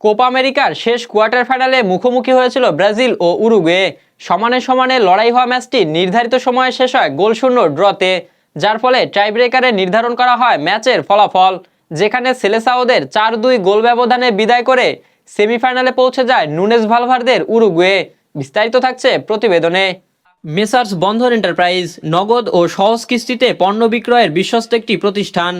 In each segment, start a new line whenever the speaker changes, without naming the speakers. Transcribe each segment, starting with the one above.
Copa আমেরিকার শেষ quarter ফাইনালে মুখোমুখি হয়েছিল ব্রাজিল ও উরুগুয়ে। সমানে সমানে লড়াই হওয়া ম্যাচটি নির্ধারিত সময়ে শেষ হয় গোলশূন্য ড্রতে, যার ফলে টাইব্রেকারে নির্ধারণ করা হয় ম্যাচের ফলাফল, যেখানে সেলেসাওদের 4-2 গোল ব্যবধানে বিদায় করে সেমিফাইনালে পৌঁছে যায় নুনেজ ভালভার্দের উরুগুয়ে। বিস্তারিত থাকছে প্রতিবেদনে। মেসার্স বন্ধন এন্টারপ্রাইজ নগদ ও সহজ কিস্তিতে পণ্য বিক্রয়ের বিশ্বস্ত একটি প্রতিষ্ঠান।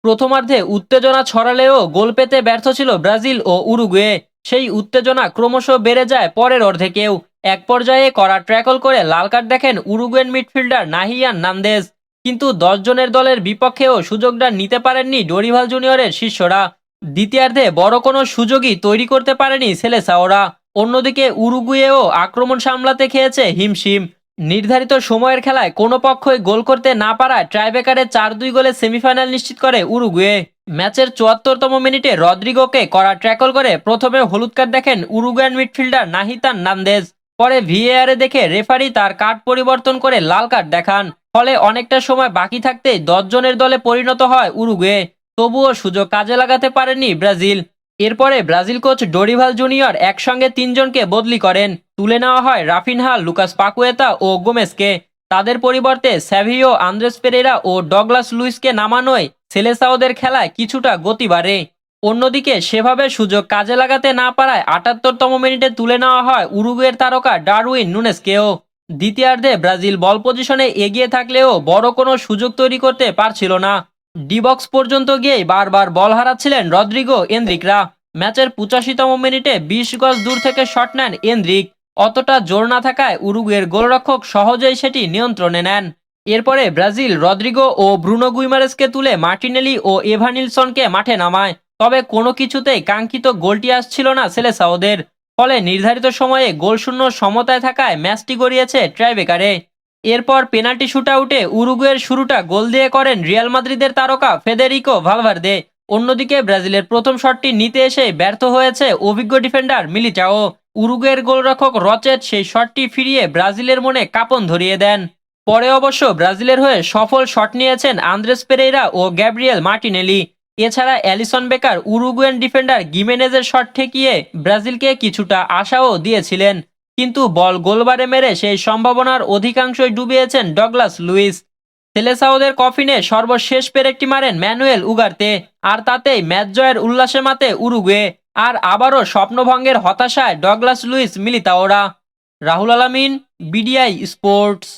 প্রথমার্ধে উত্তেজনা ছড়ালেও গোল পেতে ব্যর্থ ছিল ব্রাজিল ও উরুগুয়ে। সেই উত্তেজনা ক্রমশ বেড়ে যায় পরের অর্ধেকেও। এক পর্যায়ে কড়া ট্র্যাকল করে লাল কার্ড দেখেন উরুগুয়েন মিডফিল্ডার নাহিয়ান নান্দেজ। কিন্তু 10 জনের দলের বিপক্ষেও সুযোগটা নিতে পারেননি ডরিভাল জুনিয়রের শিষ্যরা। দ্বিতীয়ার্ধে বড় কোনো সুযোগই তৈরি করতে পারেনি সেলেসাওরা। অন্যদিকে উরুগুয়েও আক্রমণ সামলাতে খেয়েছে হিমশিম। নির্ধারিত সময়ের খেলায় কোনো পক্ষই গোল করতে না পারায় ট্রাইব্রেকারে 4-2 গোলে সেমিফাইনাল নিশ্চিত করে উরুগুয়ে। ম্যাচের 74তম মিনিটে রদ্রিগোকে কড়া ট্র্যাকল করে প্রথমে হলুদ কার্ড দেখেন উরুগুয়ান মিডফিল্ডার নাহিতান নান্দেজ। পরে ভিএআরে দেখে রেফারি তার কার্ড পরিবর্তন করে লাল কার্ড দেখান। ফলে অনেকটা সময় বাকি থাকতেই 10 জনের দলে পরিণত হয় উরুগুয়ে। তবুও সুযোগ কাজে লাগাতে পারেনি ব্রাজিল। এরপরে ব্রাজিল কোচ ডরিভাল জুনিয়র একসঙ্গে 3 জনকে বদলি করেন। তুলে নেওয়া হয় রাফিনহা, লুকাস পাকুয়েতা ও গোমেসকে। তাদের পরিবর্তে স্যাভিও, আন্দ্রেস পেরেরা ও ডগলাস লুইসকে নামানোয় সেলেসাওদের খেলায় কিছুটা গতি বাড়ে। অন্যদিকে সেভাবে সুযোগ কাজে লাগাতে না পারায় 78তম মিনিটে তুলে নেওয়া হয় উরুগুয়ের তারকা ডারউইন নুনেজকেও। দ্বিতীয়ার্ধে ব্রাজিল বল পজিশনে এগিয়ে থাকলেও বড় কোনো সুযোগ তৈরি করতে পারছিল না। ডিবক্স পর্যন্ত গিয়েই বারবার বল হারাচ্ছিলেন রদ্রিগো এনরিকরা। ম্যাচের 85তম মিনিটে 20 গজ দূর থেকে শট নেন এনরিক। অতটা জোর না থাকায় উরুগুয়ের গোলরক্ষক সহজেই সেটি নিয়ন্ত্রণে নেন। এরপরে ব্রাজিল রদ্রিগো ও ব্রুনো গুইমারেসকে তুলে মার্টিনেলি ও এভানিলসনকে মাঠে নামায়। তবে কোনো কিছুতেই কাঙ্ক্ষিত গোলটি আসছিল না সেলেসাওদের। ফলে নির্ধারিত সময়ে গোলশূন্য সমতায় থাকায় ম্যাচটি গড়িয়েছে ট্রাইব্রেকারে। এরপর পেনাল্টি শুটআউটে উরুগুয়ের শুরুটা গোল দিয়ে করেন রিয়াল মাদ্রিদের তারকা ফেদেরিকো ভালভার্দে। অন্যদিকে ব্রাজিলের প্রথম শটটি নিতে এসে ব্যর্থ হয়েছে অভিজ্ঞ ডিফেন্ডার মিলিটাও। উরুগুয়ের গোলরক্ষক রচেট সেই শটটি ফিরিয়ে ব্রাজিলের মনে কাঁপন ধরিয়ে দেন। পরে অবশ্য ব্রাজিলের হয়ে সফল শট নিয়েছেন আন্দ্রেস পেরেইরা ও গ্যাব্রিয়েল মার্টিনেলি। এছাড়া Alisson Becker Uruguayan defender গিমেনেজের shot ঠেকিয়ে ব্রাজিলকে কিছুটা আশাও দিয়েছিলেন। কিন্তু বল গোলবারে মেরে সেই সম্ভাবনার অধিকাংশই ডুবিয়েছেন ডগলাস লুইস। সেলেসাওদের কফিনে সর্বশেষ পেরেকটি মারেন ম্যানুয়েল উগার্তে। আর তাতেই ম্যাচ জয়ের উল্লাসে মাতে উরুগুয়ে। আর আবারও স্বপ্নভঙ্গের হতাশায় ডগলাস লুইস মিলিতাওরা। রাহুল আলামিন, বিডিআই স্পোর্টস।